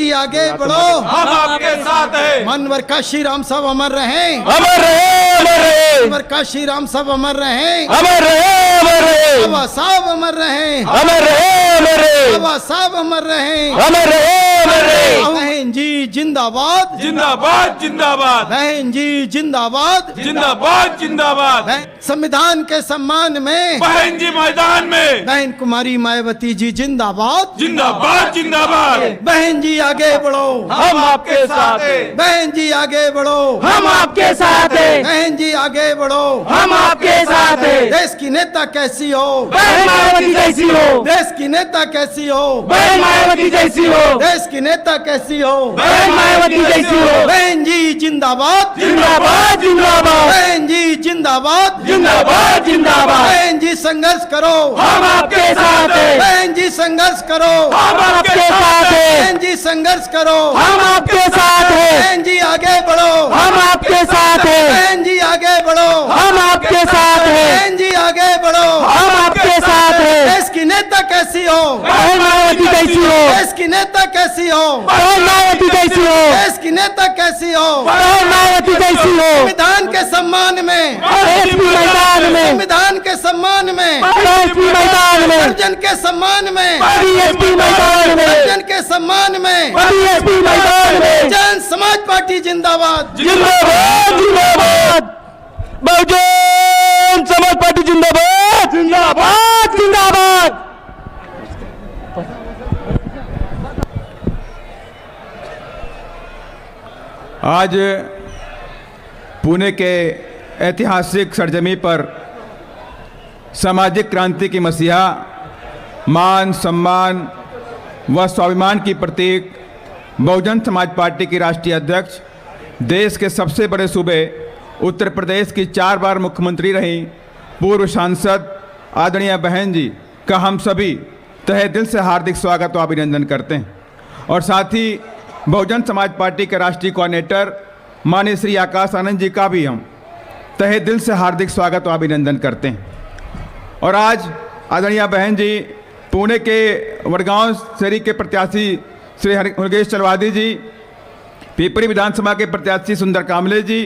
जी आगे बढ़ो, हम आपके साथ हैं। मनवर काशी राम सब अमर रहें, अमर रहे, अमर रहे, मनवर काशी राम सब अमर रहें, अमर रहे, अमर रहे, बाबा साहब अमर रहें, अमर रहे, अमर रहे, बाबा साहब अमर रहें, अमर रहे, अमर रहे। बहन जी जिंदाबाद, जिंदाबाद जिंदाबाद बहन जी जिंदाबाद, जिंदाबाद जिंदाबाद। संविधान के सम्मान में बहन जी मैदान में, बहन कुमारी मायावती जी जिंदाबाद, जिंदाबाद जिंदाबाद। बहन जी आगे बढ़ो, हम आपके साथ हैं, बहन जी आगे बढ़ो, हम आपके साथ हैं, बहन जी आगे बढ़ो, हम आपके साथ हैं। देश की नेता कैसी हो, बहन मायावती जैसी हो, देश की नेता कैसी हो, बहन मायावती जैसी हो, देश की नेता कैसी हो, बहन मायावती जैसी हो। बहन जी जिंदाबाद, जिंदाबाद जिंदाबाद, बहन जी जिंदाबाद, जिंदाबाद जिंदाबाद। बहन जी संघर्ष करो, हम आपके साथ हैं, बहन जी संघर्ष करो, हम आपके साथ हैं, बहन जी संघर्ष करो, हम आपके साथ हैं, बहन जी आगे बढ़ो, हम आपके साथ हैं, बहन जी आगे बढ़ो, हम आपके साथ हैं, बहन जी आगे बढ़ो, हम आपके साथ हैं। देश की नेता कैसी हो, बहन मायावती जैसी हो, देश की नेता कैसी हो, बहन मायावती जैसी हो, देश की नेता कैसी हो, बहन मायावती जैसी हो। संविधान के सम्मान में, एसपी मैदान में, संविधान के सम्मान में, एसपी मैदान में, अर्जन के सम्मान में, एसपी मैदान में, अर्जन के सम्मान में, एसपी मैदान में। जन समाज पार्टी जिंदाबाद, जिंदाबाद जिंदाबाद, बहुजन समाज पार्टी जिंदाबाद, जिंदाबाद जिंदाबाद। आज पुणे के ऐतिहासिक सरजमी पर सामाजिक क्रांति की मसीहा, मान सम्मान व स्वाभिमान की प्रतीक बहुजन समाज पार्टी की राष्ट्रीय अध्यक्ष, देश के सबसे बड़े सूबे उत्तर प्रदेश की 4 बार मुख्यमंत्री रहीं पूर्व सांसद आदरणीय बहन जी का हम सभी तहे दिल से हार्दिक स्वागत व अभिनंदन करते हैं। और साथ ही बहुजन समाज पार्टी के राष्ट्रीय कोऑर्डिनेटर माननीय श्री आकाश आनंद जी का भी हम तहे दिल से हार्दिक स्वागत व अभिनंदन करते हैं। और आज आदरणीय बहन जी पुणे के वडगांव शहरी के प्रत्याशी श्री योगेश चलवादी जी, पिपरी विधानसभा के प्रत्याशी सुंदर कामले जी,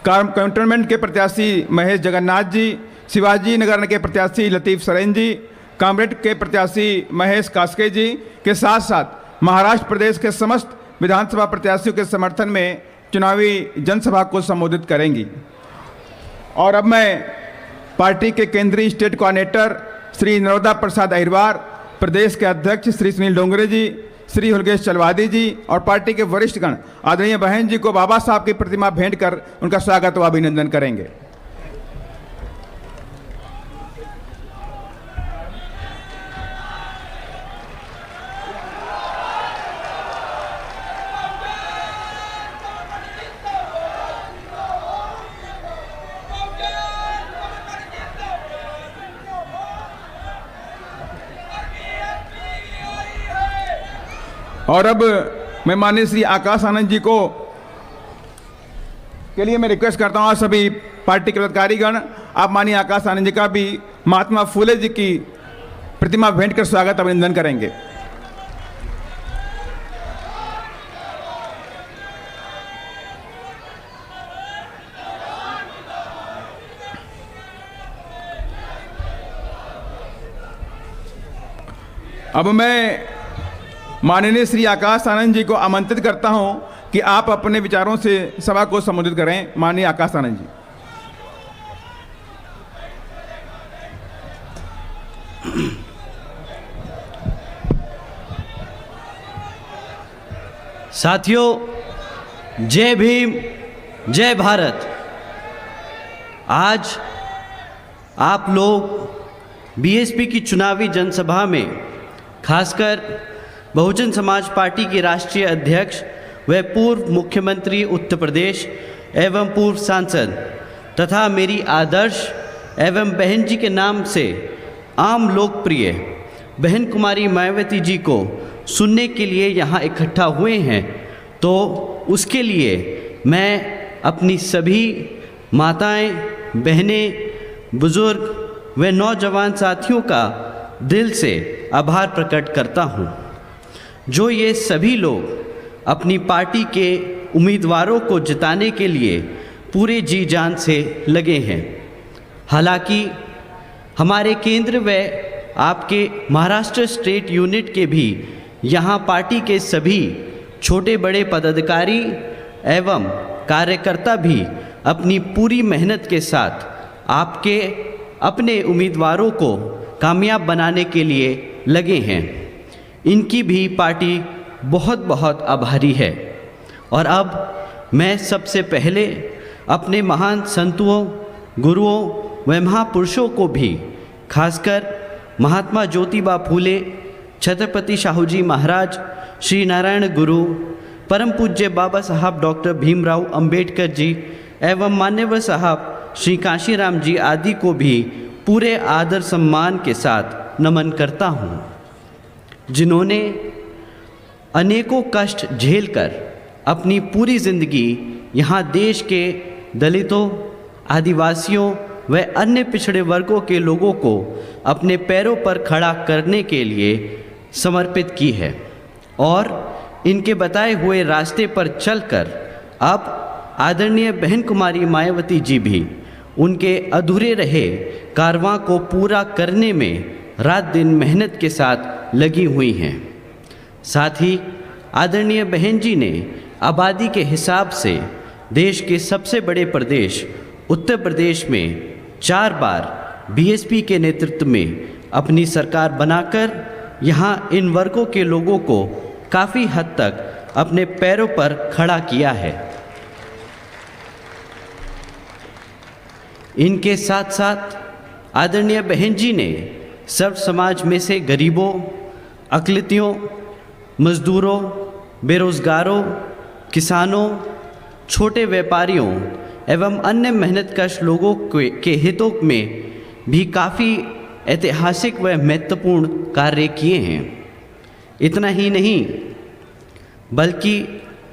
कंटोनमेंट के प्रत्याशी महेश जगन्नाथ जी, शिवाजी नगर के प्रत्याशी लतीफ़ सरेन जी, कामरेड के प्रत्याशी महेश कास्के जी के साथ साथ महाराष्ट्र प्रदेश के समस्त विधानसभा प्रत्याशियों के समर्थन में चुनावी जनसभा को संबोधित करेंगी। और अब मैं पार्टी के केंद्रीय स्टेट कोऑर्डिनेटर श्री नरोदा प्रसाद अहिरवार, प्रदेश के अध्यक्ष श्री सुनील डोंगरे जी, श्री योगेश चलवादी जी और पार्टी के वरिष्ठगण आदरणीय बहन जी को बाबा साहब की प्रतिमा भेंट कर उनका स्वागत व अभिनंदन करेंगे। और अब मैं माननीय श्री आकाश आनंद जी को के लिए मैं रिक्वेस्ट करता हूँ, सभी पार्टी के पदाधिकारीगण आप माननीय आकाश आनंद जी का भी महात्मा फूले जी की प्रतिमा भेंट कर स्वागत अभिनंदन करेंगे। अब मैं माननीय श्री आकाश आनंद जी को आमंत्रित करता हूं कि आप अपने विचारों से सभा को संबोधित करें। माननीय आकाश आनंद जी। साथियों, जय भीम, जय भारत। आज आप लोग बीएसपी की चुनावी जनसभा में खासकर बहुजन समाज पार्टी के राष्ट्रीय अध्यक्ष व पूर्व मुख्यमंत्री उत्तर प्रदेश एवं पूर्व सांसद तथा मेरी आदर्श एवं बहन जी के नाम से आम लोकप्रिय बहन कुमारी मायावती जी को सुनने के लिए यहाँ इकट्ठा हुए हैं, तो उसके लिए मैं अपनी सभी माताएं, बहनें, बुज़ुर्ग व नौजवान साथियों का दिल से आभार प्रकट करता हूँ। जो ये सभी लोग अपनी पार्टी के उम्मीदवारों को जिताने के लिए पूरे जी जान से लगे हैं। हालांकि हमारे केंद्र व आपके महाराष्ट्र स्टेट यूनिट के भी यहाँ पार्टी के सभी छोटे बड़े पदाधिकारी एवं कार्यकर्ता भी अपनी पूरी मेहनत के साथ आपके अपने उम्मीदवारों को कामयाब बनाने के लिए लगे हैं। इनकी भी पार्टी बहुत बहुत आभारी है। और अब मैं सबसे पहले अपने महान संतों, गुरुओं व महापुरुषों को भी, खासकर महात्मा ज्योतिबा फूले, छत्रपति शाहूजी महाराज, श्री नारायण गुरु, परम पूज्य बाबा साहब डॉक्टर भीमराव अंबेडकर जी एवं मान्यवर साहब श्री कांशीराम जी आदि को भी पूरे आदर सम्मान के साथ नमन करता हूँ, जिन्होंने अनेकों कष्ट झेलकर अपनी पूरी ज़िंदगी यहाँ देश के दलितों, आदिवासियों व अन्य पिछड़े वर्गों के लोगों को अपने पैरों पर खड़ा करने के लिए समर्पित की है। और इनके बताए हुए रास्ते पर चलकर अब आदरणीय बहन कुमारी मायावती जी भी उनके अधूरे रहे कारवां को पूरा करने में रात दिन मेहनत के साथ लगी हुई हैं। साथ ही आदरणीय बहन जी ने आबादी के हिसाब से देश के सबसे बड़े प्रदेश उत्तर प्रदेश में 4 बार बीएसपी के नेतृत्व में अपनी सरकार बनाकर यहाँ इन वर्गों के लोगों को काफ़ी हद तक अपने पैरों पर खड़ा किया है। इनके साथ साथ आदरणीय बहन जी ने सर्व समाज में से गरीबों, अकलितियों, मजदूरों, बेरोज़गारों, किसानों, छोटे व्यापारियों एवं अन्य मेहनतकश लोगों के हितों में भी काफ़ी ऐतिहासिक व महत्वपूर्ण कार्य किए हैं। इतना ही नहीं, बल्कि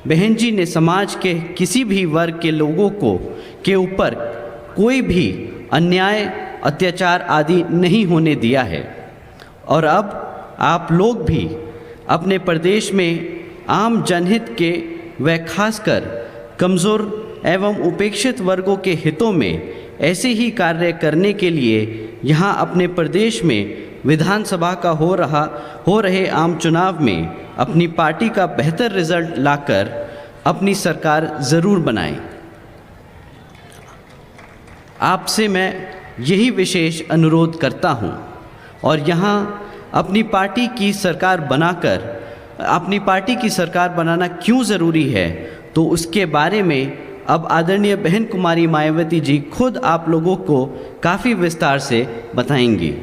बहन जी ने समाज के किसी भी वर्ग के लोगों को के ऊपर कोई भी अन्याय, अत्याचार आदि नहीं होने दिया है। और अब आप लोग भी अपने प्रदेश में आम जनहित के व खासकर कमज़ोर एवं उपेक्षित वर्गों के हितों में ऐसे ही कार्य करने के लिए यहाँ अपने प्रदेश में विधानसभा का हो रहे आम चुनाव में अपनी पार्टी का बेहतर रिजल्ट लाकर अपनी सरकार ज़रूर बनाएं। आपसे मैं यही विशेष अनुरोध करता हूँ। और यहाँ अपनी पार्टी की सरकार बनाना क्यों ज़रूरी है, तो उसके बारे में अब आदरणीय बहन कुमारी मायावती जी खुद आप लोगों को काफ़ी विस्तार से बताएंगी,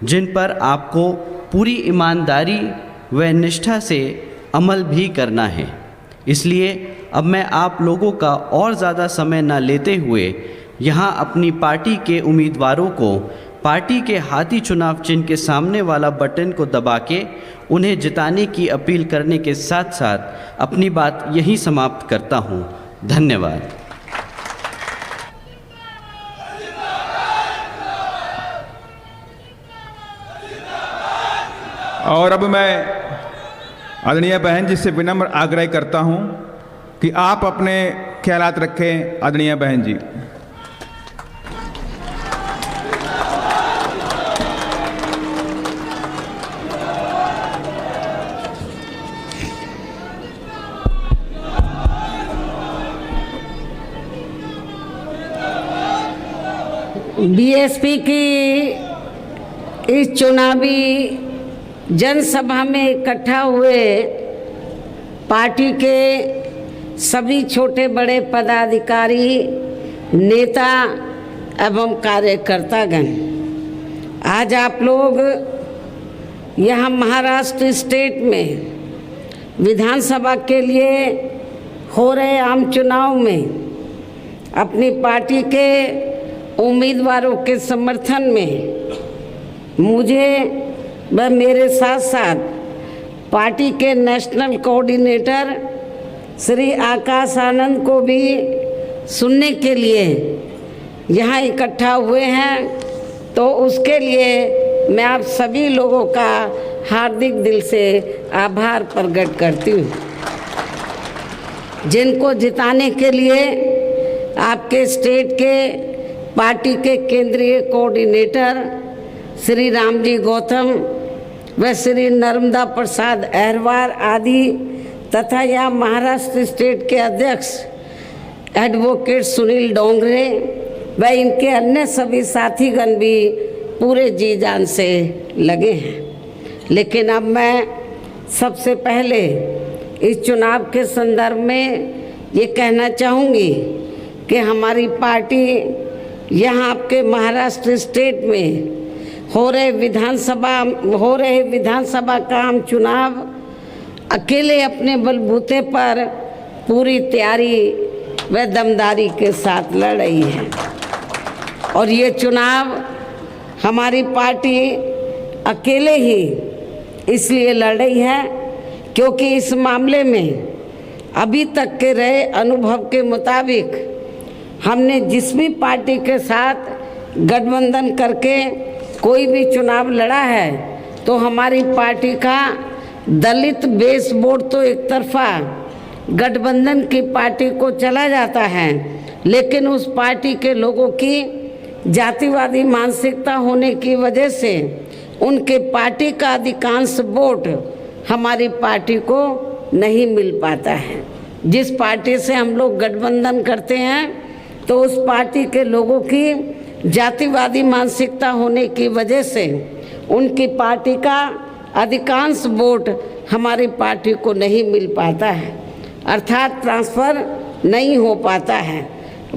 जिन पर आपको पूरी ईमानदारी व निष्ठा से अमल भी करना है। इसलिए अब मैं आप लोगों का और ज़्यादा समय न लेते हुए यहाँ अपनी पार्टी के उम्मीदवारों को पार्टी के हाथी चुनाव चिन्ह के सामने वाला बटन को दबा के उन्हें जिताने की अपील करने के साथ साथ अपनी बात यहीं समाप्त करता हूँ। धन्यवाद। और अब मैं आदरणीय बहन जी से विनम्र आग्रह करता हूं कि आप अपने ख्यालात रखें। आदरणीय बहन जी। बीएसपी की इस चुनावी जनसभा में इकट्ठा हुए पार्टी के सभी छोटे बड़े पदाधिकारी, नेता एवं कार्यकर्तागण, आज आप लोग यहाँ महाराष्ट्र स्टेट में विधानसभा के लिए हो रहे आम चुनाव में अपनी पार्टी के उम्मीदवारों के समर्थन में मुझे व मेरे साथ साथ पार्टी के नेशनल कोऑर्डिनेटर श्री आकाश आनंद को भी सुनने के लिए यहाँ इकट्ठा हुए हैं, तो उसके लिए मैं आप सभी लोगों का हार्दिक दिल से आभार प्रकट करती हूँ। जिनको जिताने के लिए आपके स्टेट के पार्टी के केंद्रीय कोऑर्डिनेटर श्री रामजी गौतम व श्री नर्मदा प्रसाद अहरवार आदि तथा यहाँ महाराष्ट्र स्टेट के अध्यक्ष एडवोकेट सुनील डोंगरे व इनके अन्य सभी साथीगण भी पूरे जी जान से लगे हैं। लेकिन अब मैं सबसे पहले इस चुनाव के संदर्भ में ये कहना चाहूँगी कि हमारी पार्टी यहाँ आपके महाराष्ट्र स्टेट में हो रहे विधानसभा का आम चुनाव अकेले अपने बलबूते पर पूरी तैयारी व दमदारी के साथ लड़ रही है। और ये चुनाव हमारी पार्टी अकेले ही इसलिए लड़ रही है क्योंकि इस मामले में अभी तक के रहे अनुभव के मुताबिक हमने जिस भी पार्टी के साथ गठबंधन करके कोई भी चुनाव लड़ा है तो हमारी पार्टी का दलित बेस वोट तो एक तरफा गठबंधन की पार्टी को चला जाता है, लेकिन उस पार्टी के लोगों की जातिवादी मानसिकता होने की वजह से उनके पार्टी का अधिकांश वोट हमारी पार्टी को नहीं मिल पाता है। जिस पार्टी से हम लोग गठबंधन करते हैं तो उस पार्टी के लोगों की जातिवादी मानसिकता होने की वजह से उनकी पार्टी का अधिकांश वोट हमारी पार्टी को नहीं मिल पाता है, अर्थात ट्रांसफ़र नहीं हो पाता है,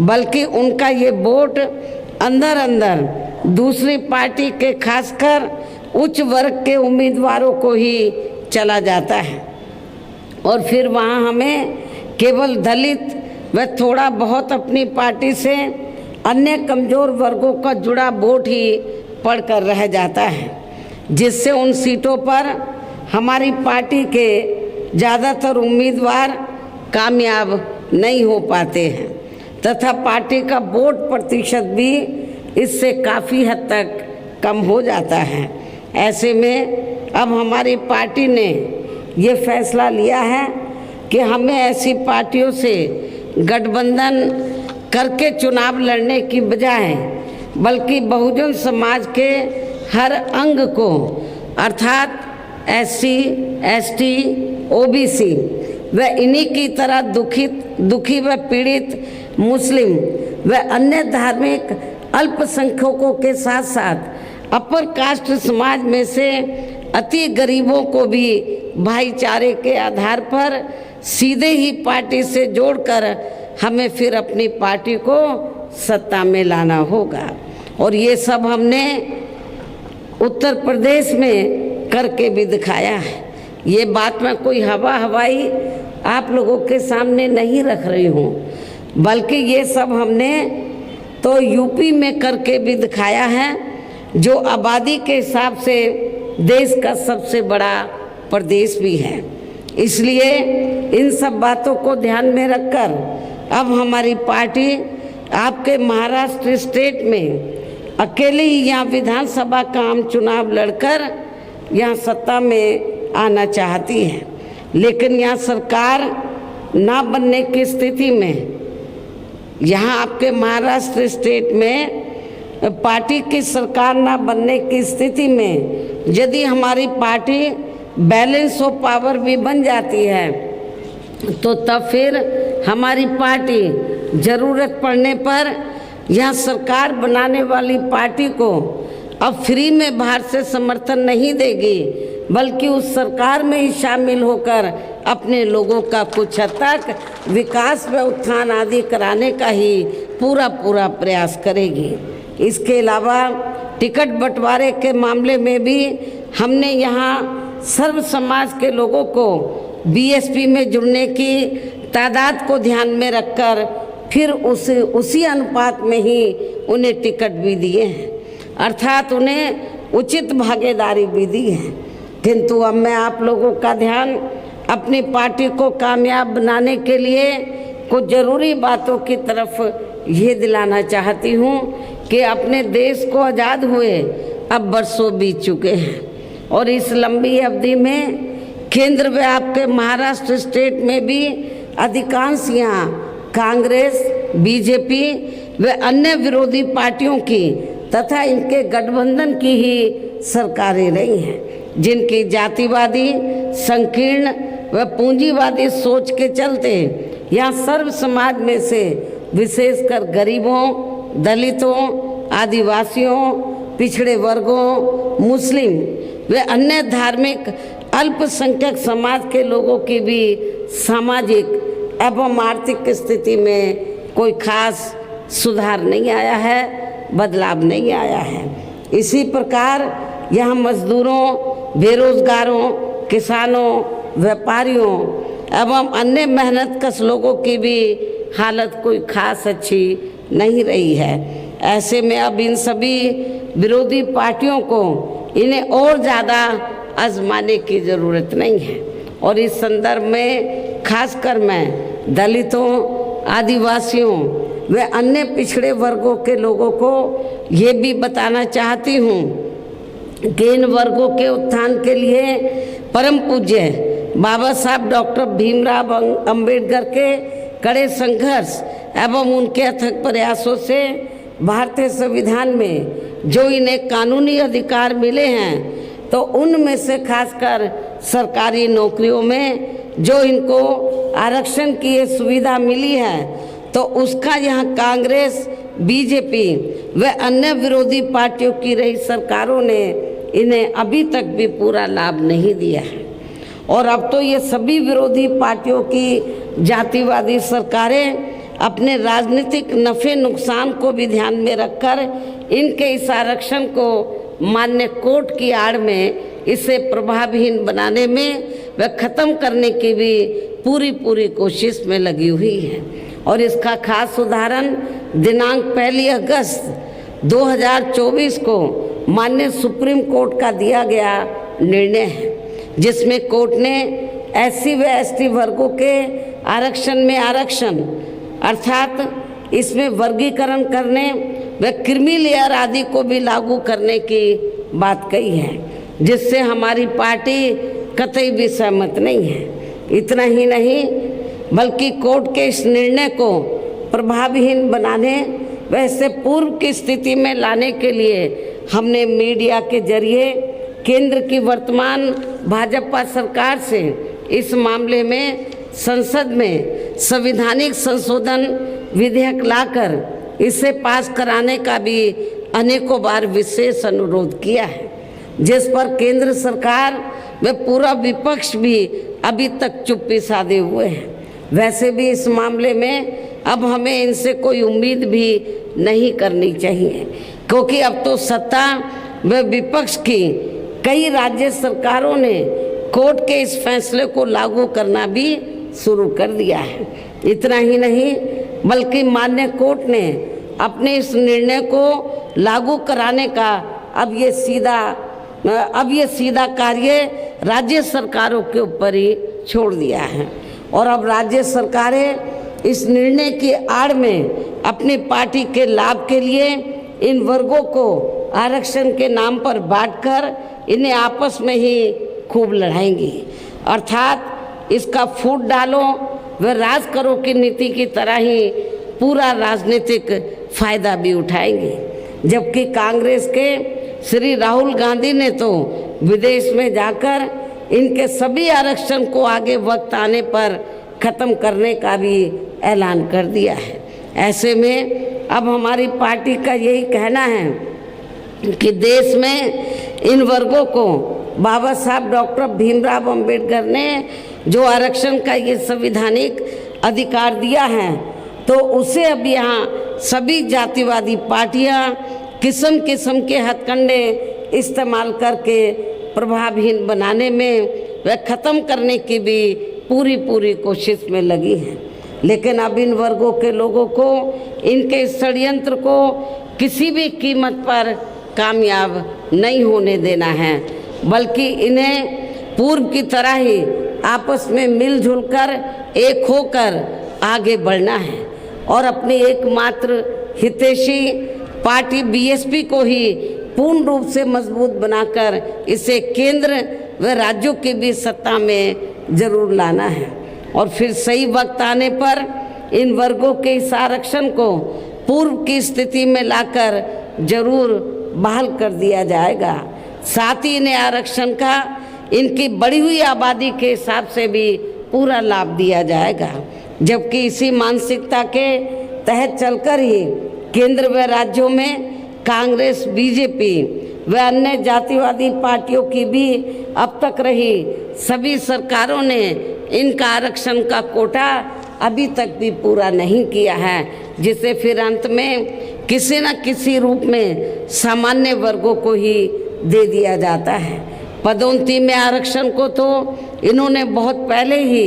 बल्कि उनका ये वोट अंदर अंदर दूसरी पार्टी के खासकर उच्च वर्ग के उम्मीदवारों को ही चला जाता है और फिर वहाँ हमें केवल दलित व थोड़ा बहुत अपनी पार्टी से अन्य कमज़ोर वर्गों का जुड़ा वोट ही पड़कर रह जाता है, जिससे उन सीटों पर हमारी पार्टी के ज़्यादातर उम्मीदवार कामयाब नहीं हो पाते हैं तथा पार्टी का वोट प्रतिशत भी इससे काफ़ी हद तक कम हो जाता है। ऐसे में अब हमारी पार्टी ने ये फैसला लिया है कि हमें ऐसी पार्टियों से गठबंधन करके चुनाव लड़ने की बजाय बल्कि बहुजन समाज के हर अंग को अर्थात SC, ST, OBC व इन्हीं की तरह दुखी व पीड़ित मुस्लिम व अन्य धार्मिक अल्पसंख्यकों के साथ साथ अपर कास्ट समाज में से अति गरीबों को भी भाईचारे के आधार पर सीधे ही पार्टी से जोड़कर हमें फिर अपनी पार्टी को सत्ता में लाना होगा। और ये सब हमने उत्तर प्रदेश में करके भी दिखाया है। ये बात मैं कोई हवाई आप लोगों के सामने नहीं रख रही हूँ, बल्कि ये सब हमने तो यूपी में करके भी दिखाया है, जो आबादी के हिसाब से देश का सबसे बड़ा प्रदेश भी है। इसलिए इन सब बातों को ध्यान में रखकर अब हमारी पार्टी आपके महाराष्ट्र स्टेट में अकेले ही यहाँ विधानसभा का आम चुनाव लड़कर यहाँ सत्ता में आना चाहती है, लेकिन यहाँ सरकार ना बनने की स्थिति में यहाँ आपके महाराष्ट्र स्टेट में पार्टी की सरकार ना बनने की स्थिति में यदि हमारी पार्टी बैलेंस ऑफ पावर भी बन जाती है तो तब फिर हमारी पार्टी ज़रूरत पड़ने पर यहाँ सरकार बनाने वाली पार्टी को अब फ्री में बाहर से समर्थन नहीं देगी, बल्कि उस सरकार में ही शामिल होकर अपने लोगों का कुछ हद तक विकास व उत्थान आदि कराने का ही पूरा प्रयास करेगी। इसके अलावा टिकट बंटवारे के मामले में भी हमने यहाँ सर्व समाज के लोगों को बीएसपी में जुड़ने की तादाद को ध्यान में रखकर फिर उसी अनुपात में ही उन्हें टिकट भी दिए हैं, अर्थात उन्हें उचित भागीदारी भी दी है। किंतु अब मैं आप लोगों का ध्यान अपनी पार्टी को कामयाब बनाने के लिए कुछ ज़रूरी बातों की तरफ ये दिलाना चाहती हूँ कि अपने देश को आज़ाद हुए अब बरसों बीत चुके हैं और इस लंबी अवधि में केंद्र व आपके महाराष्ट्र स्टेट में भी अधिकांश यहाँ कांग्रेस, बीजेपी व अन्य विरोधी पार्टियों की तथा इनके गठबंधन की ही सरकारें रही हैं, जिनकी जातिवादी, संकीर्ण व पूंजीवादी सोच के चलते यहाँ सर्व समाज में से विशेषकर गरीबों, दलितों, आदिवासियों, पिछड़े वर्गों, मुस्लिम व अन्य धार्मिक अल्पसंख्यक समाज के लोगों की भी सामाजिक एवं आर्थिक स्थिति में कोई खास सुधार नहीं आया है, बदलाव नहीं आया है। इसी प्रकार यहाँ मजदूरों, बेरोजगारों, किसानों, व्यापारियों एवं अन्य मेहनतकश लोगों की भी हालत कोई खास अच्छी नहीं रही है। ऐसे में अब इन सभी विरोधी पार्टियों को इन्हें और ज़्यादा आजमाने की ज़रूरत नहीं है। और इस संदर्भ में खासकर मैं दलितों, आदिवासियों व अन्य पिछड़े वर्गों के लोगों को ये भी बताना चाहती हूँ कि इन वर्गों के उत्थान के लिए परम पूज्य बाबा साहब डॉक्टर भीमराव अंबेडकर के कड़े संघर्ष एवं उनके अथक प्रयासों से भारतीय संविधान में जो इन्हें कानूनी अधिकार मिले हैं, तो उनमें से खासकर सरकारी नौकरियों में जो इनको आरक्षण की ये सुविधा मिली है, तो उसका यहाँ कांग्रेस, बीजेपी व अन्य विरोधी पार्टियों की रही सरकारों ने इन्हें अभी तक भी पूरा लाभ नहीं दिया है। और अब तो ये सभी विरोधी पार्टियों की जातिवादी सरकारें अपने राजनीतिक नफ़े नुकसान को भी ध्यान में रखकर इनके इस आरक्षण को मान्य कोर्ट की आड़ में इसे प्रभावहीन बनाने में व ख़त्म करने की भी पूरी कोशिश में लगी हुई है। और इसका खास उदाहरण दिनांक 1 अगस्त 2024 को माननीय सुप्रीम कोर्ट का दिया गया निर्णय है, जिसमें कोर्ट ने SC व ST वर्गों के आरक्षण में आरक्षण अर्थात इसमें वर्गीकरण करने व क्रीमी लेयर आदि को भी लागू करने की बात कही है, जिससे हमारी पार्टी कतई भी सहमत नहीं है। इतना ही नहीं बल्कि कोर्ट के इस निर्णय को प्रभावहीन बनाने व इससे पूर्व की स्थिति में लाने के लिए हमने मीडिया के जरिए केंद्र की वर्तमान भाजपा सरकार से इस मामले में संसद में संवैधानिक संशोधन विधेयक लाकर इसे पास कराने का भी अनेकों बार विशेष अनुरोध किया है, जिस पर केंद्र सरकार व पूरा विपक्ष भी अभी तक चुप्पी साधे हुए हैं। वैसे भी इस मामले में अब हमें इनसे कोई उम्मीद भी नहीं करनी चाहिए, क्योंकि अब तो सत्ता व विपक्ष की कई राज्य सरकारों ने कोर्ट के इस फैसले को लागू करना भी शुरू कर दिया है। इतना ही नहीं बल्कि माननीय कोर्ट ने अपने इस निर्णय को लागू कराने का अब ये सीधा कार्य राज्य सरकारों के ऊपर ही छोड़ दिया है। और अब राज्य सरकारें इस निर्णय की आड़ में अपनी पार्टी के लाभ के लिए इन वर्गों को आरक्षण के नाम पर बांटकर इन्हें आपस में ही खूब लड़ाएंगी, अर्थात इसका फूट डालो व राज करो की नीति की तरह ही पूरा राजनीतिक फायदा भी उठाएंगे। जबकि कांग्रेस के श्री राहुल गांधी ने तो विदेश में जाकर इनके सभी आरक्षण को आगे वक्त आने पर ख़त्म करने का भी ऐलान कर दिया है। ऐसे में अब हमारी पार्टी का यही कहना है कि देश में इन वर्गों को बाबा साहब डॉक्टर भीमराव अंबेडकर ने जो आरक्षण का ये संवैधानिक अधिकार दिया है, तो उसे अब यहाँ सभी जातिवादी पार्टियाँ किस्म किस्म के हथकंडे इस्तेमाल करके प्रभावहीन बनाने में व ख़त्म करने की भी पूरी कोशिश में लगी है। लेकिन अब इन वर्गों के लोगों को इनके इस षड्यंत्र को किसी भी कीमत पर कामयाब नहीं होने देना है, बल्कि इन्हें पूर्व की तरह ही आपस में मिलजुल कर एक होकर आगे बढ़ना है और अपनी एकमात्र हितैषी पार्टी बीएसपी को ही पूर्ण रूप से मजबूत बनाकर इसे केंद्र व राज्यों के बीच सत्ता में जरूर लाना है। और फिर सही वक्त आने पर इन वर्गों के इस आरक्षण को पूर्व की स्थिति में लाकर जरूर बहाल कर दिया जाएगा। साथ ही इन्हें आरक्षण का इनकी बढ़ी हुई आबादी के हिसाब से भी पूरा लाभ दिया जाएगा। जबकि इसी मानसिकता के तहत चलकर ही केंद्र व राज्यों में कांग्रेस, बीजेपी व अन्य जातिवादी पार्टियों की भी अब तक रही सभी सरकारों ने इनका आरक्षण का कोटा अभी तक भी पूरा नहीं किया है, जिसे फिर अंत में किसी न किसी रूप में सामान्य वर्गों को ही दे दिया जाता है। पदोन्नति में आरक्षण को तो इन्होंने बहुत पहले ही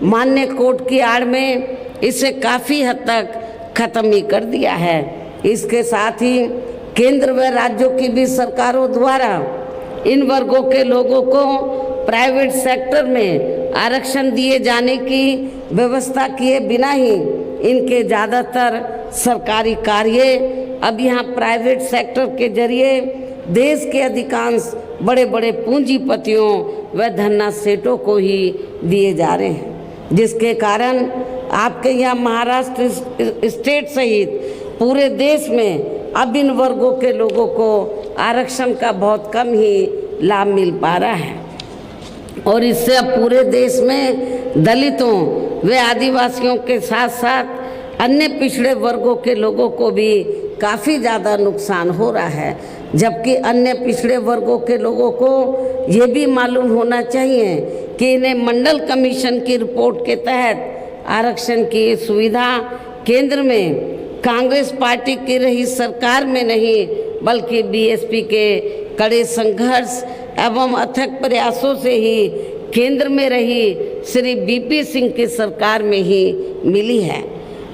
मान्य कोर्ट की आड़ में इसे काफ़ी हद तक खत्म ही कर दिया है। इसके साथ ही केंद्र व राज्यों की भी सरकारों द्वारा इन वर्गों के लोगों को प्राइवेट सेक्टर में आरक्षण दिए जाने की व्यवस्था किए बिना ही इनके ज़्यादातर सरकारी कार्य अब यहाँ प्राइवेट सेक्टर के जरिए देश के अधिकांश बड़े बड़े पूंजीपतियों व धन्ना सेठों को ही दिए जा रहे हैं, जिसके कारण आपके यहाँ महाराष्ट्र स्टेट सहित पूरे देश में अब इन वर्गों के लोगों को आरक्षण का बहुत कम ही लाभ मिल पा रहा है। और इससे अब पूरे देश में दलितों व आदिवासियों के साथ साथ अन्य पिछड़े वर्गों के लोगों को भी काफ़ी ज़्यादा नुकसान हो रहा है। जबकि अन्य पिछड़े वर्गों के लोगों को ये भी मालूम होना चाहिए कि इन्हें मंडल कमीशन की रिपोर्ट के तहत आरक्षण की सुविधा केंद्र में कांग्रेस पार्टी की रही सरकार में नहीं बल्कि बीएसपी के कड़े संघर्ष एवं अथक प्रयासों से ही केंद्र में रही श्री बीपी सिंह की सरकार में ही मिली है,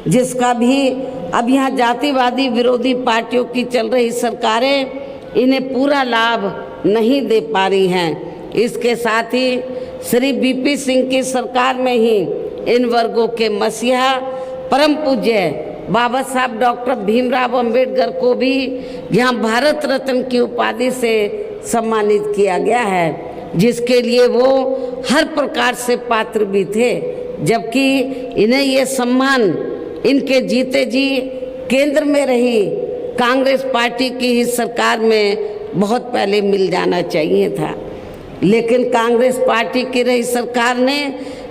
जिसका भी अब यहाँ जातिवादी विरोधी पार्टियों की चल रही सरकारें इन्हें पूरा लाभ नहीं दे पा रही हैं। इसके साथ ही श्री बीपी सिंह की सरकार में ही इन वर्गों के मसीहा परम पूज्य बाबा साहब डॉक्टर भीमराव अंबेडकर को भी यहाँ भारत रत्न की उपाधि से सम्मानित किया गया है, जिसके लिए वो हर प्रकार से पात्र भी थे। जबकि इन्हें ये सम्मान इनके जीते जी केंद्र में रही कांग्रेस पार्टी की ही सरकार में बहुत पहले मिल जाना चाहिए था, लेकिन कांग्रेस पार्टी की रही सरकार ने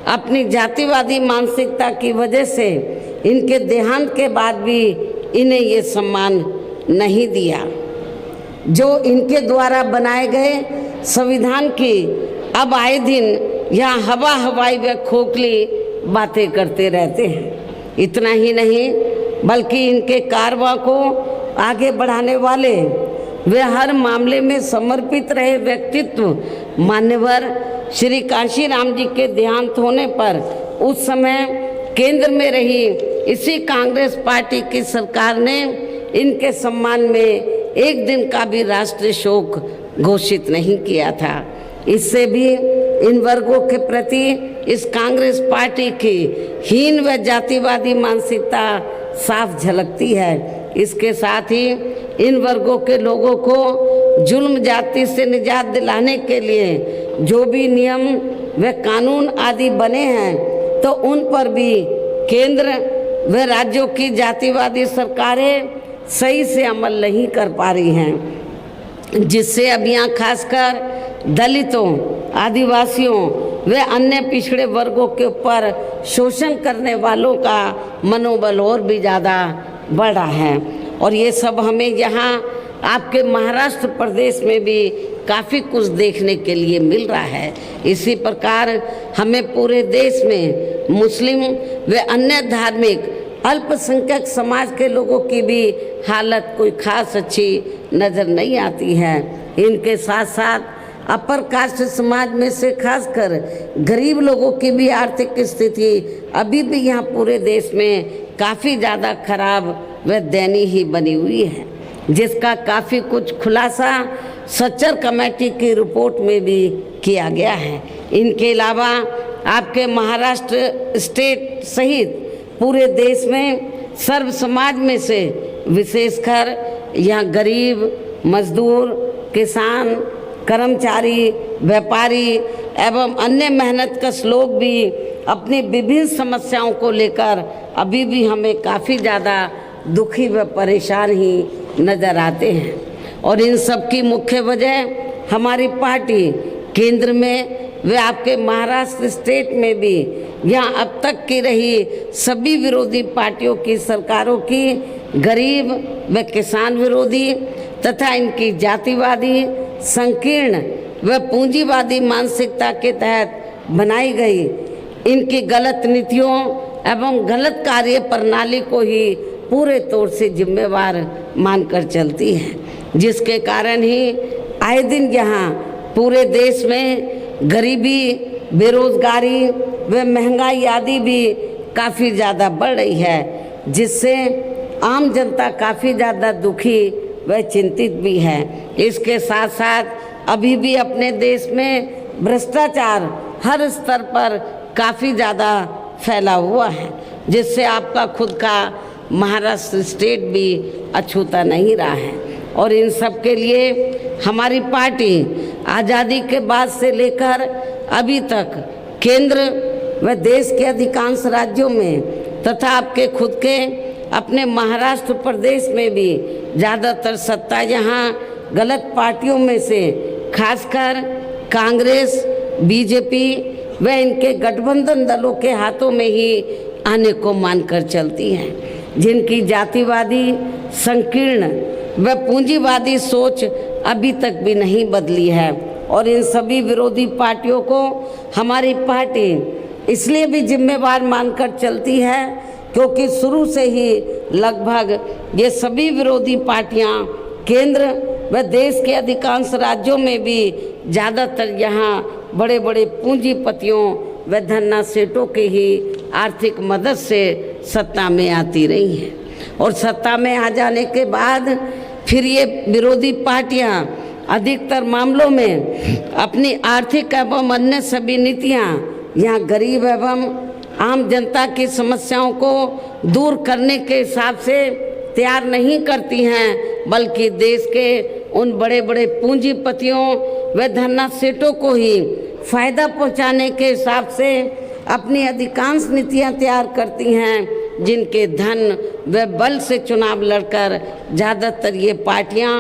अपनी जातिवादी मानसिकता की वजह से इनके देहांत के बाद भी इन्हें ये सम्मान नहीं दिया। जो इनके द्वारा बनाए गए संविधान की अब आए दिन यहाँ हवाई व खोखली बातें करते रहते हैं। इतना ही नहीं बल्कि इनके कारवां को आगे बढ़ाने वाले वे हर मामले में समर्पित रहे व्यक्तित्व मान्यवर श्री कांशीराम जी के देहांत होने पर उस समय केंद्र में रही इसी कांग्रेस पार्टी की सरकार ने इनके सम्मान में एक दिन का भी राष्ट्रीय शोक घोषित नहीं किया था। इससे भी इन वर्गों के प्रति इस कांग्रेस पार्टी की हीन व जातिवादी मानसिकता साफ झलकती है। इसके साथ ही इन वर्गों के लोगों को जुल्म जाति से निजात दिलाने के लिए जो भी नियम व कानून आदि बने हैं तो उन पर भी केंद्र व राज्यों की जातिवादी सरकारें सही से अमल नहीं कर पा रही हैं, जिससे अब यहाँ खासकर दलितों, आदिवासियों व अन्य पिछड़े वर्गों के ऊपर शोषण करने वालों का मनोबल और भी ज़्यादा बढ़ रहा है। और ये सब हमें यहाँ आपके महाराष्ट्र प्रदेश में भी काफ़ी कुछ देखने के लिए मिल रहा है। इसी प्रकार हमें पूरे देश में मुस्लिम व अन्य धार्मिक अल्पसंख्यक समाज के लोगों की भी हालत कोई खास अच्छी नज़र नहीं आती है। इनके साथ साथ अपर कास्ट समाज में से खासकर गरीब लोगों की भी आर्थिक स्थिति अभी भी यहाँ पूरे देश में काफ़ी ज़्यादा खराब व दयनीय ही बनी हुई है, जिसका काफ़ी कुछ खुलासा सच्चर कमेटी की रिपोर्ट में भी किया गया है। इनके अलावा आपके महाराष्ट्र स्टेट सहित पूरे देश में सर्व समाज में से विशेषकर यहाँ गरीब मजदूर, किसान, कर्मचारी, व्यापारी एवं अन्य मेहनतकश लोग भी अपनी विभिन्न समस्याओं को लेकर अभी भी हमें काफ़ी ज़्यादा दुखी व परेशान ही नज़र आते हैं। और इन सब की मुख्य वजह हमारी पार्टी केंद्र में व आपके महाराष्ट्र स्टेट में भी यहाँ अब तक की रही सभी विरोधी पार्टियों की सरकारों की गरीब व किसान विरोधी तथा इनकी जातिवादी, संकीर्ण व पूंजीवादी मानसिकता के तहत बनाई गई इनकी गलत नीतियों एवं गलत कार्य प्रणाली को ही पूरे तौर से जिम्मेवार मानकर चलती है, जिसके कारण ही आए दिन यहाँ पूरे देश में गरीबी, बेरोजगारी व महंगाई आदि भी काफ़ी ज़्यादा बढ़ रही है, जिससे आम जनता काफ़ी ज़्यादा दुखी व चिंतित भी है। इसके साथ साथ अभी भी अपने देश में भ्रष्टाचार हर स्तर पर काफ़ी ज़्यादा फैला हुआ है, जिससे आपका खुद का महाराष्ट्र स्टेट भी अछूता नहीं रहा है। और इन सब के लिए हमारी पार्टी आज़ादी के बाद से लेकर अभी तक केंद्र व देश के अधिकांश राज्यों में तथा आपके खुद के अपने महाराष्ट्र प्रदेश में भी ज़्यादातर सत्ता यहाँ गलत पार्टियों में से खासकर कांग्रेस, बीजेपी व इनके गठबंधन दलों के हाथों में ही आने को मानकर चलती हैं, जिनकी जातिवादी, संकीर्ण व पूंजीवादी सोच अभी तक भी नहीं बदली है। और इन सभी विरोधी पार्टियों को हमारी पार्टी इसलिए भी जिम्मेवार मानकर चलती है क्योंकि शुरू से ही लगभग ये सभी विरोधी पार्टियां केंद्र व देश के अधिकांश राज्यों में भी ज़्यादातर यहाँ बड़े बड़े पूंजीपतियों व धन्ना सेठों के ही आर्थिक मदद से सत्ता में आती रही हैं। और सत्ता में आ जाने के बाद फिर ये विरोधी पार्टियां अधिकतर मामलों में अपनी आर्थिक एवं अन्य सभी नीतियां यहाँ गरीब एवं आम जनता की समस्याओं को दूर करने के हिसाब से तैयार नहीं करती हैं, बल्कि देश के उन बड़े बड़े पूंजीपतियों व धन्ना सेठों को ही फायदा पहुंचाने के हिसाब से अपनी अधिकांश नीतियां तैयार करती हैं, जिनके धन व बल से चुनाव लड़कर ज़्यादातर ये पार्टियां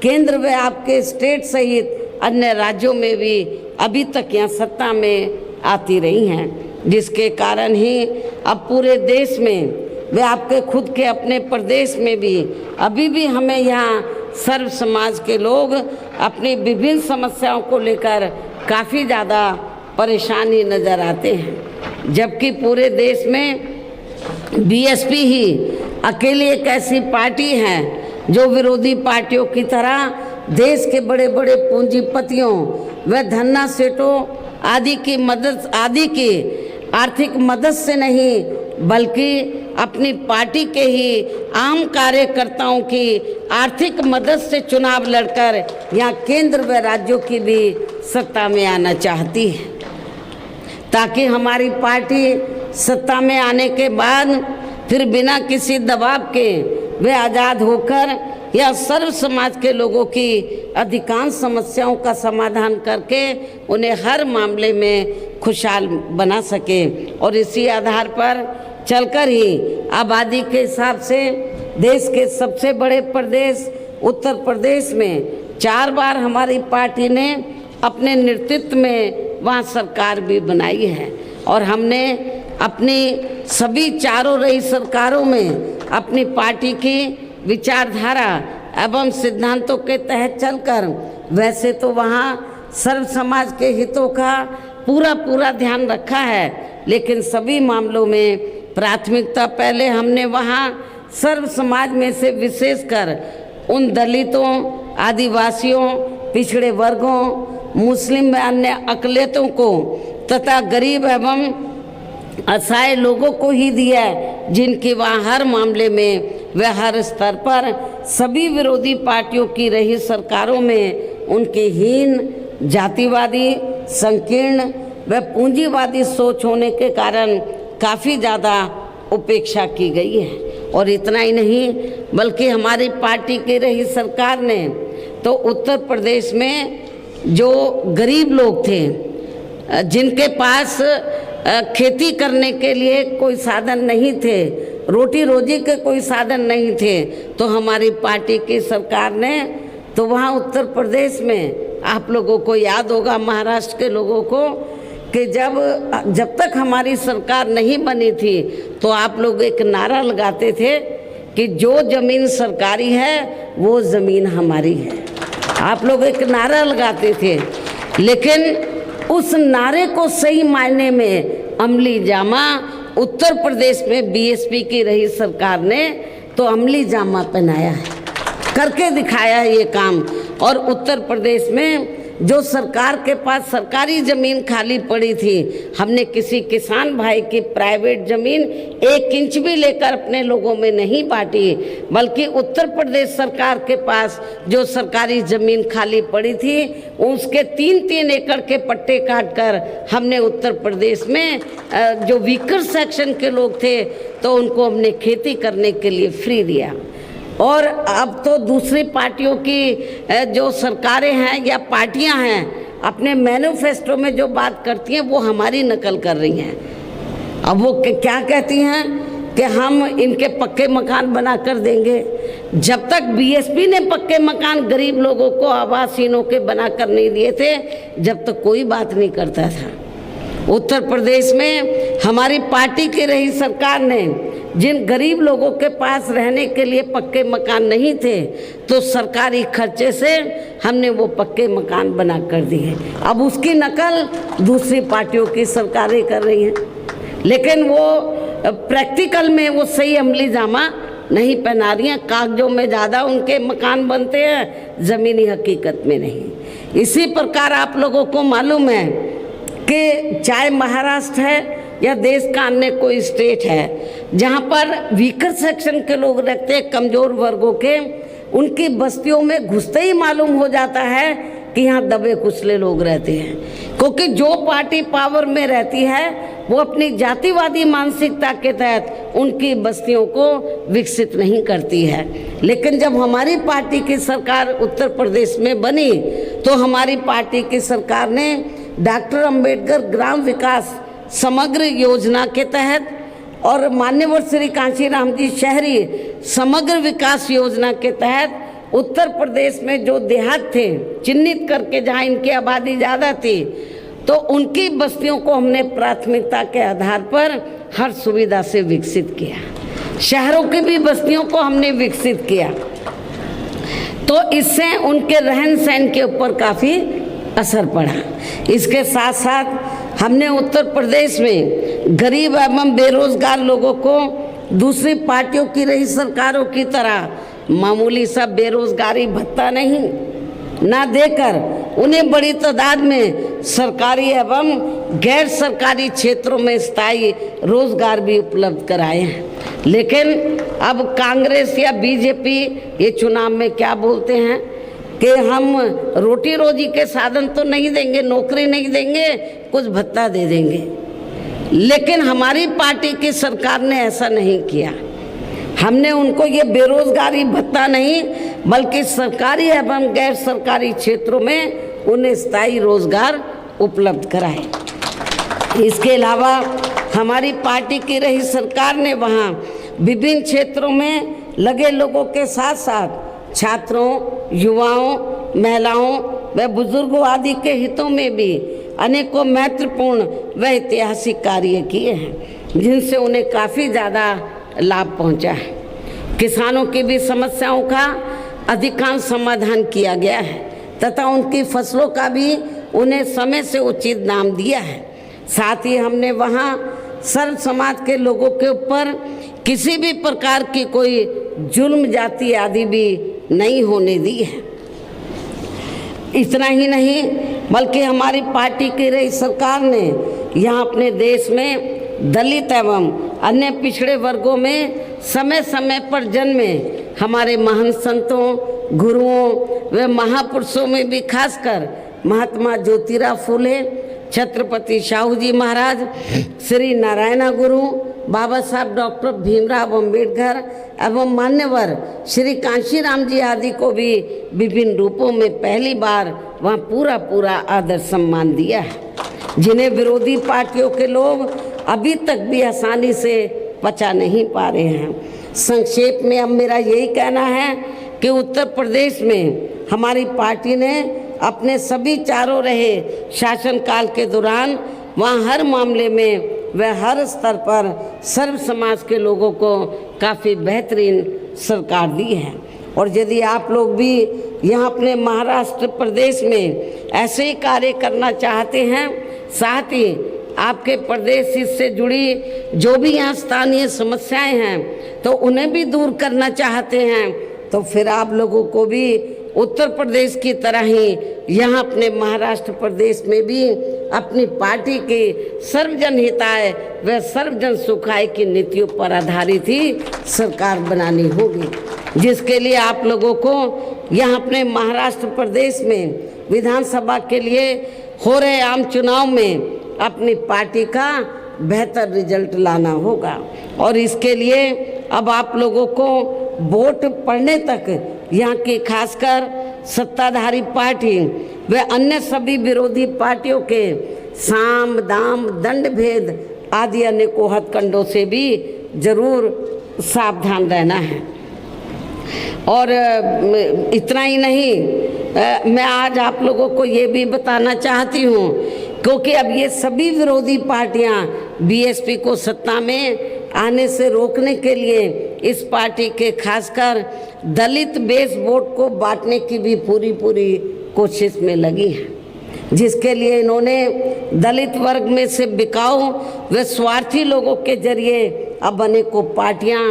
केंद्र व आपके स्टेट सहित अन्य राज्यों में भी अभी तक यहाँ सत्ता में आती रही हैं, जिसके कारण ही अब पूरे देश में व आपके खुद के अपने प्रदेश में भी अभी भी हमें यहाँ सर्व समाज के लोग अपनी विभिन्न समस्याओं को लेकर काफ़ी ज़्यादा परेशानी नज़र आते हैं। जबकि पूरे देश में बीएसपी ही अकेली एक ऐसी पार्टी है जो विरोधी पार्टियों की तरह देश के बड़े बड़े पूंजीपतियों व धन्ना सेठों आदि की आर्थिक मदद से नहीं, बल्कि अपनी पार्टी के ही आम कार्यकर्ताओं की आर्थिक मदद से चुनाव लड़कर यहाँ केंद्र व राज्यों की भी सत्ता में आना चाहती है, ताकि हमारी पार्टी सत्ता में आने के बाद फिर बिना किसी दबाव के वे आज़ाद होकर या सर्व समाज के लोगों की अधिकांश समस्याओं का समाधान करके उन्हें हर मामले में खुशहाल बना सके। और इसी आधार पर चलकर ही आबादी के हिसाब से देश के सबसे बड़े प्रदेश उत्तर प्रदेश में 4 बार हमारी पार्टी ने अपने नेतृत्व में वहाँ सरकार भी बनाई है। और हमने अपनी सभी चारों रही सरकारों में अपनी पार्टी की विचारधारा एवं सिद्धांतों के तहत चलकर वैसे तो वहाँ सर्व समाज के हितों का पूरा ध्यान रखा है, लेकिन सभी मामलों में प्राथमिकता पहले हमने वहाँ सर्व समाज में से विशेषकर उन दलितों, आदिवासियों, पिछड़े वर्गों, मुस्लिम व अन्य अकलियतों को तथा गरीब एवं असहाय लोगों को ही दिया है, जिनकी वहाँ हर मामले में व हर स्तर पर सभी विरोधी पार्टियों की रही सरकारों में उनकी हीन, जातिवादी, संकीर्ण व पूंजीवादी सोच होने के कारण काफ़ी ज़्यादा उपेक्षा की गई है। और इतना ही नहीं, बल्कि हमारी पार्टी की रही सरकार ने तो उत्तर प्रदेश में जो गरीब लोग थे, जिनके पास खेती करने के लिए कोई साधन नहीं थे, रोटी रोजी के कोई साधन नहीं थे, तो हमारी पार्टी की सरकार ने तो वहाँ उत्तर प्रदेश में आप लोगों को याद होगा, महाराष्ट्र के लोगों को, कि जब तक हमारी सरकार नहीं बनी थी तो आप लोग एक नारा लगाते थे कि जो ज़मीन सरकारी है वो ज़मीन हमारी है। आप लोग एक नारा लगाते थे, लेकिन उस नारे को सही मायने में अमली जामा उत्तर प्रदेश में बीएसपी की रही सरकार ने तो अमली जामा पहनाया है, करके दिखाया है ये काम। और उत्तर प्रदेश में जो सरकार के पास सरकारी ज़मीन खाली पड़ी थी, हमने किसी किसान भाई की प्राइवेट ज़मीन 1 इंच भी लेकर अपने लोगों में नहीं बांटी, बल्कि उत्तर प्रदेश सरकार के पास जो सरकारी ज़मीन खाली पड़ी थी उसके 3-3 एकड़ के पट्टे काट कर हमने उत्तर प्रदेश में जो वीकर सेक्शन के लोग थे तो उनको हमने खेती करने के लिए फ्री दिया। और अब तो दूसरी पार्टियों की जो सरकारें हैं या पार्टियां हैं, अपने मैनिफेस्टो में जो बात करती हैं वो हमारी नकल कर रही हैं। अब वो क्या कहती हैं कि हम इनके पक्के मकान बना कर देंगे। जब तक बीएसपी ने पक्के मकान गरीब लोगों को आवासहीनों के बना कर नहीं दिए थे, जब तक कोई बात नहीं करता था। उत्तर प्रदेश में हमारी पार्टी की रही सरकार ने जिन गरीब लोगों के पास रहने के लिए पक्के मकान नहीं थे तो सरकारी खर्चे से हमने वो पक्के मकान बना कर दिए। अब उसकी नकल दूसरी पार्टियों की सरकारें कर रही हैं, लेकिन वो प्रैक्टिकल में वो सही अमली जामा नहीं पहना रही हैं। कागजों में ज़्यादा उनके मकान बनते हैं, ज़मीनी हकीकत में नहीं। इसी प्रकार आप लोगों को मालूम है कि चाहे महाराष्ट्र है या देश का अन्य कोई स्टेट है जहाँ पर वीकर सेक्शन के लोग रहते हैं, कमज़ोर वर्गों के, उनकी बस्तियों में घुसते ही मालूम हो जाता है कि यहाँ दबे कुचले लोग रहते हैं, क्योंकि जो पार्टी पावर में रहती है वो अपनी जातिवादी मानसिकता के तहत उनकी बस्तियों को विकसित नहीं करती है। लेकिन जब हमारी पार्टी की सरकार उत्तर प्रदेश में बनी तो हमारी पार्टी की सरकार ने डॉक्टर अंबेडकर ग्राम विकास समग्र योजना के तहत और मान्यवर श्री कांशीराम जी शहरी समग्र विकास योजना के तहत उत्तर प्रदेश में जो देहात थे चिन्हित करके, जहाँ इनकी आबादी ज़्यादा थी, तो उनकी बस्तियों को हमने प्राथमिकता के आधार पर हर सुविधा से विकसित किया। शहरों की भी बस्तियों को हमने विकसित किया, तो इससे उनके रहन सहन के ऊपर काफ़ी असर पड़ा। इसके साथ साथ हमने उत्तर प्रदेश में गरीब एवं बेरोजगार लोगों को दूसरी पार्टियों की रही सरकारों की तरह मामूली सा बेरोजगारी भत्ता नहीं ना देकर उन्हें बड़ी तादाद में सरकारी एवं गैर सरकारी क्षेत्रों में स्थायी रोजगार भी उपलब्ध कराए हैं। लेकिन अब कांग्रेस या बीजेपी ये चुनाव में क्या बोलते हैं कि हम रोटी रोजी के साधन तो नहीं देंगे, नौकरी नहीं देंगे, कुछ भत्ता दे देंगे। लेकिन हमारी पार्टी की सरकार ने ऐसा नहीं किया। हमने उनको ये बेरोजगारी भत्ता नहीं बल्कि सरकारी एवं गैर सरकारी क्षेत्रों में उन्हें स्थायी रोजगार उपलब्ध कराए। इसके अलावा हमारी पार्टी की रही सरकार ने वहाँ विभिन्न क्षेत्रों में लगे लोगों के साथ साथ छात्रों, युवाओं, महिलाओं व बुजुर्गों आदि के हितों में भी अनेकों महत्वपूर्ण व ऐतिहासिक कार्य किए हैं, जिनसे उन्हें काफ़ी ज़्यादा लाभ पहुंचा है। किसानों की भी समस्याओं का अधिकांश समाधान किया गया है तथा उनकी फसलों का भी उन्हें समय से उचित दाम दिया है। साथ ही हमने वहाँ सर्व समाज के लोगों के ऊपर किसी भी प्रकार की कोई जुल्म जाति आदि भी नहीं होने दी है। इतना ही नहीं बल्कि हमारी पार्टी की रही सरकार ने यहाँ अपने देश में दलित एवं अन्य पिछड़े वर्गों में समय समय पर जन्मे हमारे महान संतों, गुरुओं व महापुरुषों में भी खासकर महात्मा ज्योतिराव फूले, छत्रपति शाहू जी महाराज, श्री नारायण गुरु, बाबा साहब डॉक्टर भीमराव अंबेडकर एवं मान्यवर श्री कांशीराम जी आदि को भी विभिन्न रूपों में पहली बार वहाँ पूरा आदर सम्मान दिया है, जिन्हें विरोधी पार्टियों के लोग अभी तक भी आसानी से पचा नहीं पा रहे हैं। संक्षेप में अब मेरा यही कहना है कि उत्तर प्रदेश में हमारी पार्टी ने अपने सभी चारों रहे शासनकाल के दौरान वहाँ हर मामले में व हर स्तर पर सर्व समाज के लोगों को काफ़ी बेहतरीन सरकार दी है। और यदि आप लोग भी यहाँ अपने महाराष्ट्र प्रदेश में ऐसे ही कार्य करना चाहते हैं, साथ ही आपके प्रदेश से जुड़ी जो भी यहाँ स्थानीय समस्याएं हैं तो उन्हें भी दूर करना चाहते हैं, तो फिर आप लोगों को भी उत्तर प्रदेश की तरह ही यहाँ अपने महाराष्ट्र प्रदेश में भी अपनी पार्टी की सर्वजन हिताय व सर्वजन सुखाय की नीतियों पर आधारित ही सरकार बनानी होगी, जिसके लिए आप लोगों को यहाँ अपने महाराष्ट्र प्रदेश में विधानसभा के लिए हो रहे आम चुनाव में अपनी पार्टी का बेहतर रिजल्ट लाना होगा। और इसके लिए अब आप लोगों को वोट पड़ने तक यहाँ की खासकर सत्ताधारी पार्टी व अन्य सभी विरोधी पार्टियों के साम दाम दंड भेद आदि अनेकों हथकंडों से भी जरूर सावधान रहना है। और इतना ही नहीं, मैं आज आप लोगों को ये भी बताना चाहती हूँ, क्योंकि अब ये सभी विरोधी पार्टियाँ बीएसपी को सत्ता में आने से रोकने के लिए इस पार्टी के खासकर दलित बेस वोट को बांटने की भी पूरी कोशिश में लगी हैं, जिसके लिए इन्होंने दलित वर्ग में से बिकाऊ व स्वार्थी लोगों के जरिए अब अनेकों पार्टियां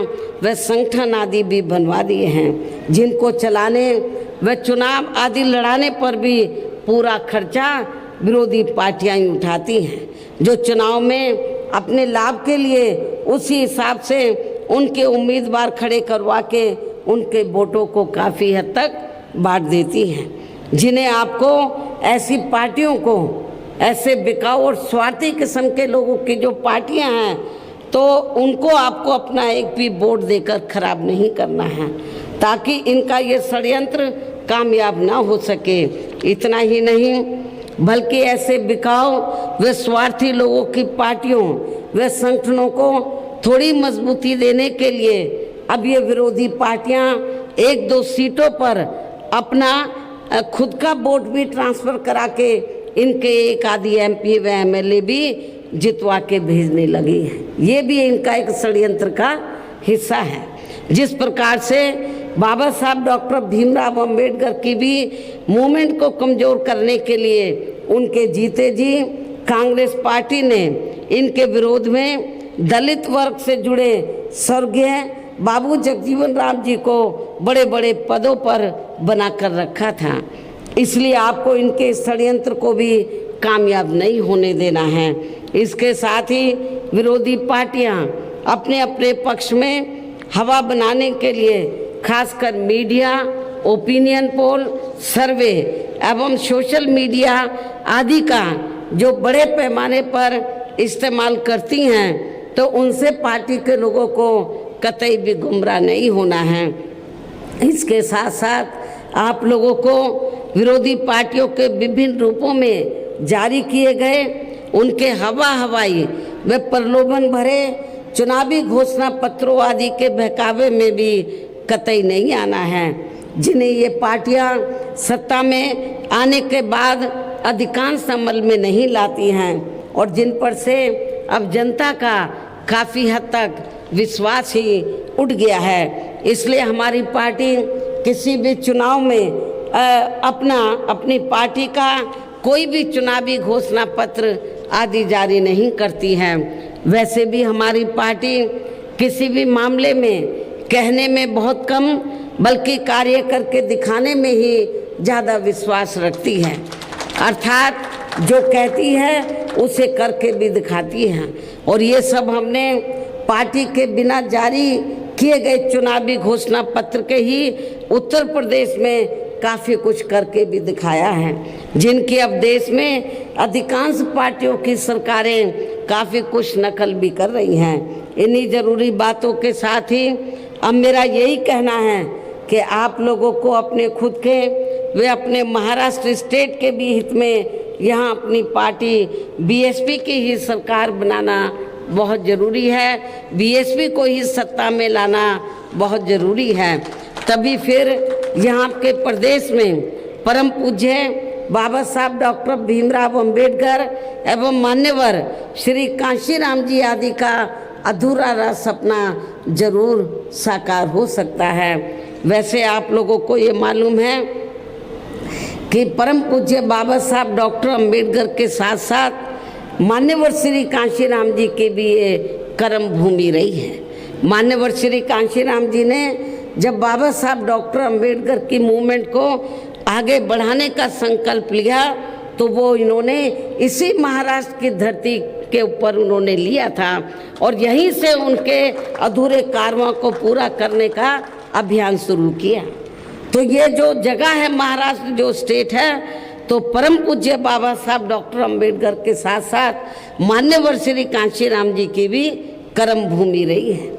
व संगठन आदि भी बनवा दिए हैं, जिनको चलाने व चुनाव आदि लड़ाने पर भी पूरा खर्चा विरोधी पार्टियां ही उठाती हैं, जो चुनाव में अपने लाभ के लिए उसी हिसाब से उनके उम्मीदवार खड़े करवा के उनके वोटों को काफ़ी हद तक बांट देती हैं, जिन्हें आपको ऐसी पार्टियों को, ऐसे बिकाऊ और स्वार्थी किस्म के लोगों की जो पार्टियां हैं, तो उनको आपको अपना एक भी वोट देकर खराब नहीं करना है, ताकि इनका ये षड्यंत्र कामयाब ना हो सके। इतना ही नहीं, बल्कि ऐसे बिकाऊ व स्वार्थी लोगों की पार्टियों व संगठनों को थोड़ी मजबूती देने के लिए अब ये विरोधी पार्टियां 1-2 सीटों पर अपना खुद का वोट भी ट्रांसफ़र करा के इनके एक आधी एमपी व एमएलए भी जितवा के भेजने लगी है। ये भी इनका एक षड्यंत्र का हिस्सा है। जिस प्रकार से बाबा साहब डॉक्टर भीमराव अंबेडकर की भी मूवमेंट को कमज़ोर करने के लिए उनके जीते जी कांग्रेस पार्टी ने इनके विरोध में दलित वर्ग से जुड़े स्वर्गीय बाबू जगजीवन राम जी को बड़े बड़े पदों पर बनाकर रखा था। इसलिए आपको इनके षड्यंत्र को भी कामयाब नहीं होने देना है। इसके साथ ही विरोधी पार्टियां अपने अपने पक्ष में हवा बनाने के लिए खासकर मीडिया, ओपिनियन पोल, सर्वे एवं सोशल मीडिया आदि का जो बड़े पैमाने पर इस्तेमाल करती हैं, तो उनसे पार्टी के लोगों को कतई भी गुमराह नहीं होना है। इसके साथ साथ आप लोगों को विरोधी पार्टियों के विभिन्न रूपों में जारी किए गए उनके हवाई व प्रलोभन भरे चुनावी घोषणा पत्रों आदि के बहकावे में भी कतई नहीं आना है, जिन्हें ये पार्टियां सत्ता में आने के बाद अधिकांश अमल में नहीं लाती हैं और जिन पर से अब जनता का काफ़ी हद तक विश्वास ही उठ गया है। इसलिए हमारी पार्टी किसी भी चुनाव में अपनी पार्टी का कोई भी चुनावी घोषणा पत्र आदि जारी नहीं करती है। वैसे भी हमारी पार्टी किसी भी मामले में कहने में बहुत कम बल्कि कार्य करके दिखाने में ही ज़्यादा विश्वास रखती है, अर्थात जो कहती है उसे करके भी दिखाती है। और ये सब हमने पार्टी के बिना जारी किए गए चुनावी घोषणा पत्र के ही उत्तर प्रदेश में काफ़ी कुछ करके भी दिखाया है, जिनकी अब देश में अधिकांश पार्टियों की सरकारें काफ़ी कुछ नकल भी कर रही हैं। इन्हीं ज़रूरी बातों के साथ ही अब मेरा यही कहना है कि आप लोगों को अपने खुद के वे अपने महाराष्ट्र स्टेट के भी हित में यहाँ अपनी पार्टी बीएसपी की ही सरकार बनाना बहुत ज़रूरी है, बीएसपी को ही सत्ता में लाना बहुत ज़रूरी है। तभी फिर यहाँ के प्रदेश में परम पूज्य बाबा साहब डॉक्टर भीमराव अंबेडकर एवं मान्यवर श्री कांशीराम जी आदि का अधूरा रहा सपना जरूर साकार हो सकता है। वैसे आप लोगों को ये मालूम है कि परम पूज्य बाबा साहब डॉक्टर अंबेडकर के साथ साथ मान्यवर श्री कांशीराम जी की भी ये कर्म भूमि रही है। मान्यवर श्री कांशीराम जी ने जब बाबा साहब डॉक्टर अंबेडकर की मूवमेंट को आगे बढ़ाने का संकल्प लिया तो वो इन्होंने इसी महाराष्ट्र की धरती के ऊपर उन्होंने लिया था और यहीं से उनके अधूरे कार्यों को पूरा करने का अभियान शुरू किया। तो ये जो जगह है महाराष्ट्र जो स्टेट है तो परम पूज्य बाबा साहब डॉक्टर अंबेडकर के साथ साथ मान्यवर श्री कांशीराम जी की भी कर्म भूमि रही है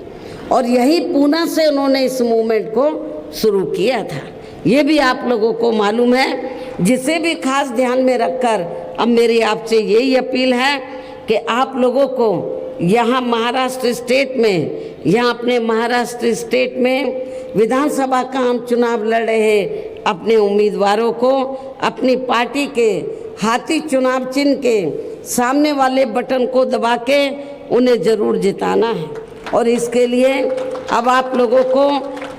और यही पूना से उन्होंने इस मूवमेंट को शुरू किया था। ये भी आप लोगों को मालूम है, जिसे भी खास ध्यान में रखकर अब मेरी आपसे यही अपील है कि आप लोगों को यहाँ महाराष्ट्र स्टेट में, यहाँ अपने महाराष्ट्र स्टेट में विधानसभा का आम चुनाव लड़ रहे अपने उम्मीदवारों को अपनी पार्टी के हाथी चुनाव चिन्ह के सामने वाले बटन को दबा के उन्हें ज़रूर जिताना है। और इसके लिए अब आप लोगों को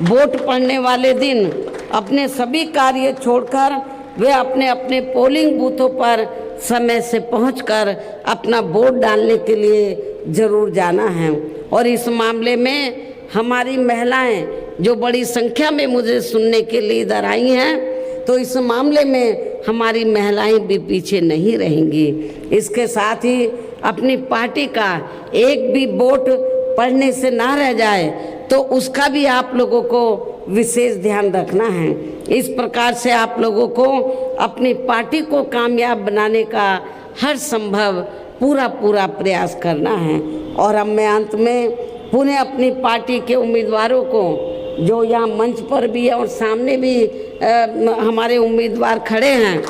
वोट पड़ने वाले दिन अपने सभी कार्य छोड़कर वे अपने अपने पोलिंग बूथों पर समय से पहुंचकर अपना वोट डालने के लिए ज़रूर जाना है। और इस मामले में हमारी महिलाएं जो बड़ी संख्या में मुझे सुनने के लिए इधर आई हैं, तो इस मामले में हमारी महिलाएं भी पीछे नहीं रहेंगी। इसके साथ ही अपनी पार्टी का एक भी वोट पड़ने से ना रह जाए तो उसका भी आप लोगों को विशेष ध्यान रखना है। इस प्रकार से आप लोगों को अपनी पार्टी को कामयाब बनाने का हर संभव पूरा प्रयास करना है। और अब मैं अंत में पुनः अपनी पार्टी के उम्मीदवारों को जो यहाँ मंच पर भी है और सामने भी हमारे उम्मीदवार खड़े हैं,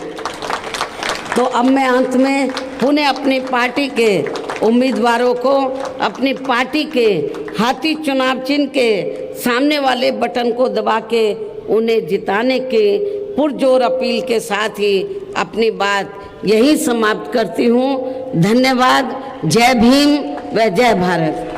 तो अब मैं अंत में पुनः अपनी पार्टी के उम्मीदवारों को अपनी पार्टी के हाथी चुनाव चिन्ह के सामने वाले बटन को दबा के उन्हें जिताने के पुरजोर अपील के साथ ही अपनी बात यहीं समाप्त करती हूँ। धन्यवाद। जय भीम व जय भारत।